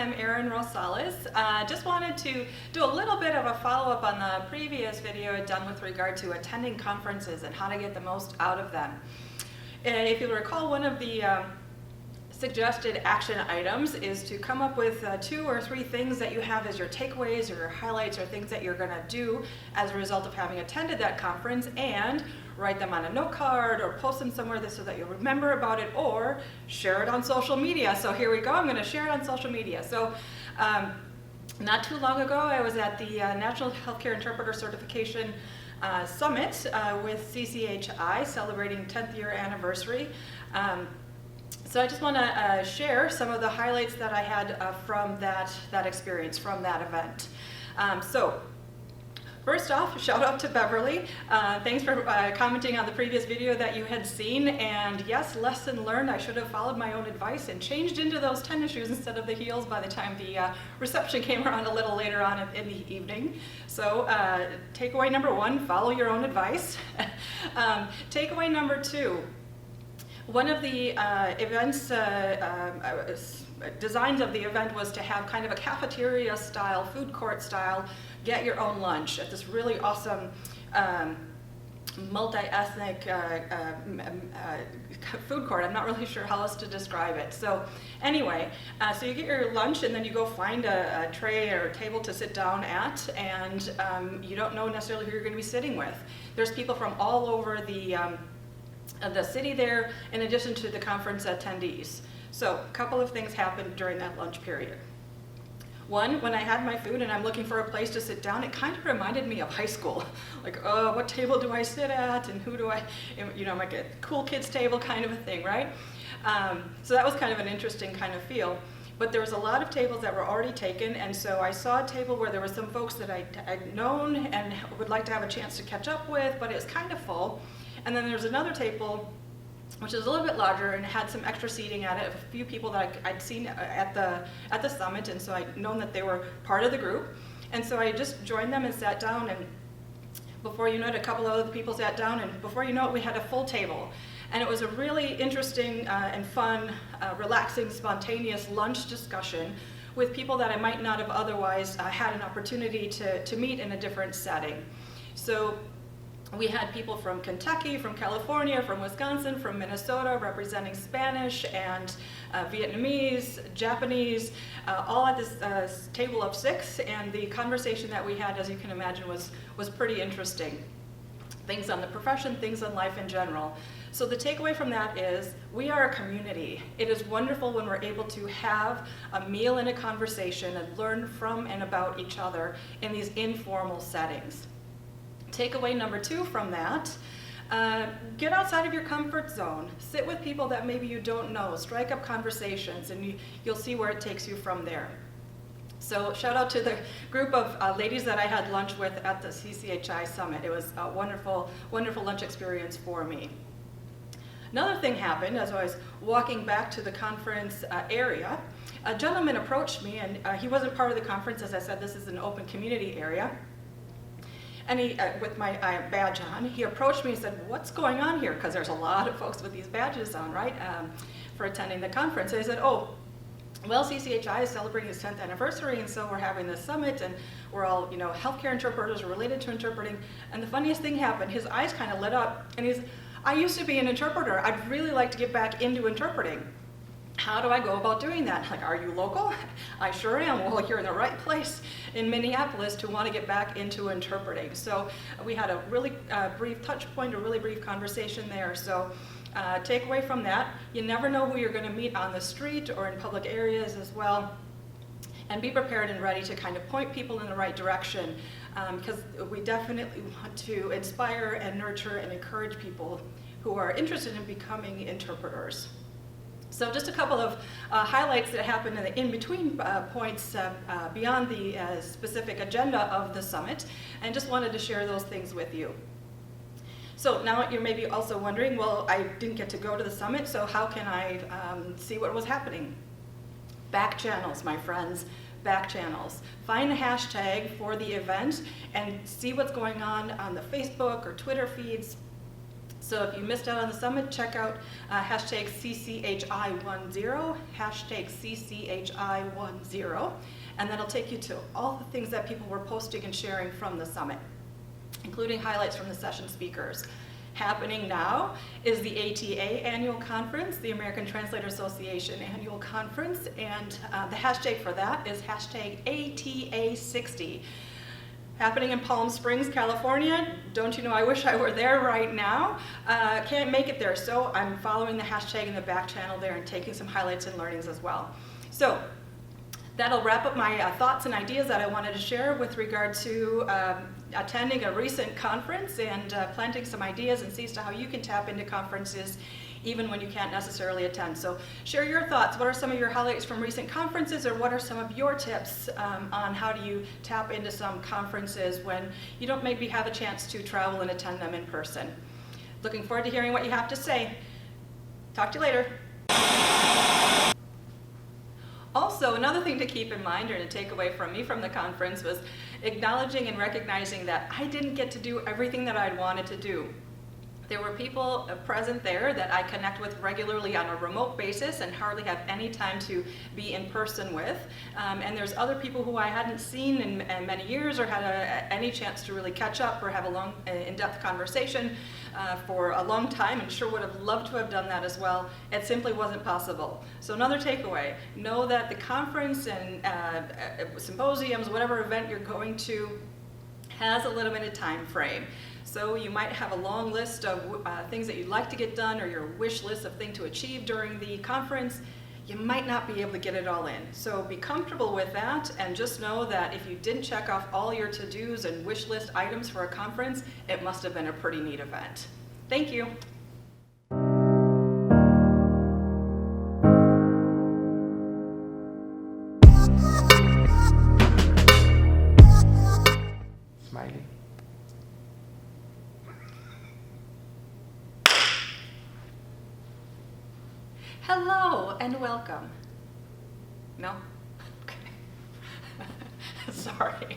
I'm Erin Rosales. Just wanted to do a little bit of a follow-up on the previous video I'd done with regard to attending conferences and how to get the most out of them. If you'll recall, one of the suggested action items is to come up with 2 or 3 things that you have as your takeaways or your highlights or things that you're going to do as a result of having attended that conference, and write them on a note card or post them somewhere so that you'll remember about it, or share it on social media. So here we go, I'm going to share it on social media. So not too long ago I was at the National Healthcare Interpreter Certification Summit with CCHI, celebrating 10th year anniversary. So I just want to share some of the highlights that I had from that experience, from that event. So first off, shout out to Beverly. Thanks for commenting on the previous video that you had seen. And yes, lesson learned, I should have followed my own advice and changed into those tennis shoes instead of the heels by the time the reception came around a little later on in the evening. So takeaway number 1, follow your own advice. Takeaway number 2, one of the events, designs of the event was to have kind of a cafeteria style, food court style, get your own lunch at this really awesome multi-ethnic food court. I'm not really sure how else to describe it. So anyway, so you get your lunch and then you go find a tray or a table to sit down at, and you don't know necessarily who you're going to be sitting with. There's people from all over the city there, in addition to the conference attendees. So a couple of things happened during that lunch period. One, when I had my food and I'm looking for a place to sit down, it kind of reminded me of high school. Like, oh, what table do I sit at, and who do I, you know, like a cool kids table kind of a thing, right? So that was kind of an interesting kind of feel. But there was a lot of tables that were already taken, and so I saw a table where there were some folks that I'd known and would like to have a chance to catch up with, but it was kind of full. And then there's another table which is a little bit larger and had some extra seating at it, a few people that I'd seen at the summit, and so I'd known that they were part of the group. And so I just joined them and sat down, and before you know it, a couple of other people sat down, and before you know it, we had a full table. And it was a really interesting and fun, relaxing, spontaneous lunch discussion with people that I might not have otherwise had an opportunity to meet in a different setting. So we had people from Kentucky, from California, from Wisconsin, from Minnesota, representing Spanish and Vietnamese, Japanese, all at this table of 6, and the conversation that we had, as you can imagine, was pretty interesting. Things on the profession, things on life in general. So the takeaway from that is, we are a community. It is wonderful when we're able to have a meal and a conversation and learn from and about each other in these informal settings. Takeaway number 2 from that, get outside of your comfort zone. Sit with people that maybe you don't know. Strike up conversations, and you'll see where it takes you from there. So shout out to the group of ladies that I had lunch with at the CCHI Summit. It was a wonderful, wonderful lunch experience for me. Another thing happened as I was walking back to the conference area. A gentleman approached me, and he wasn't part of the conference. As I said, this is an open community area. And he, with my badge on, he approached me and said, "What's going on here?" Because there's a lot of folks with these badges on, right, for attending the conference. And I said, "Oh, well, CCHI is celebrating its 10th anniversary, and so we're having this summit, and we're all, you know, healthcare interpreters related to interpreting." And the funniest thing happened. His eyes kind of lit up, and he's, "I used to be an interpreter. I'd really like to get back into interpreting. How do I go about doing that?" Like, "Are you local?" "I sure am." "Well, you're in the right place in Minneapolis to want to get back into interpreting." So we had a really brief touch point, a really brief conversation there. So take away from that, you never know who you're going to meet on the street or in public areas as well. And be prepared and ready to kind of point people in the right direction, because we definitely want to inspire and nurture and encourage people who are interested in becoming interpreters. So just a couple of highlights that happened in the in-between points beyond the specific agenda of the summit, and just wanted to share those things with you. So now you're maybe also wondering, well, I didn't get to go to the summit, so how can I see what was happening? Back channels, my friends, back channels. Find the hashtag for the event and see what's going on the Facebook or Twitter feeds. So if you missed out on the summit, check out hashtag CCHI10, hashtag CCHI10, and that'll take you to all the things that people were posting and sharing from the summit, including highlights from the session speakers. Happening now is the ATA annual conference, the American Translator Association annual conference, and the hashtag for that is hashtag ATA60. Happening in Palm Springs, California. Don't you know, I wish I were there right now. Can't make it there, so I'm following the hashtag in the back channel there and taking some highlights and learnings as well. So that'll wrap up my thoughts and ideas that I wanted to share with regard to attending a recent conference and planting some ideas and see as to how you can tap into conferences even when you can't necessarily attend. So share your thoughts. What are some of your highlights from recent conferences, or what are some of your tips on how do you tap into some conferences when you don't maybe have a chance to travel and attend them in person? Looking forward to hearing what you have to say. Talk to you later. Also, another thing to keep in mind or to take away from me from the conference was acknowledging and recognizing that I didn't get to do everything that I'd wanted to do. There were people present there that I connect with regularly on a remote basis and hardly have any time to be in person with. And there's other people who I hadn't seen in many years or had any chance to really catch up or have a long, in-depth conversation for a long time, and sure would have loved to have done that as well. It simply wasn't possible. So another takeaway, know that the conference and symposiums, whatever event you're going to, has a limited time frame. So you might have a long list of things that you'd like to get done, or your wish list of things to achieve during the conference. You might not be able to get it all in. So be comfortable with that, and just know that if you didn't check off all your to-dos and wish list items for a conference, it must have been a pretty neat event. Thank you. Smiley. Hello and welcome. No? Okay. Sorry.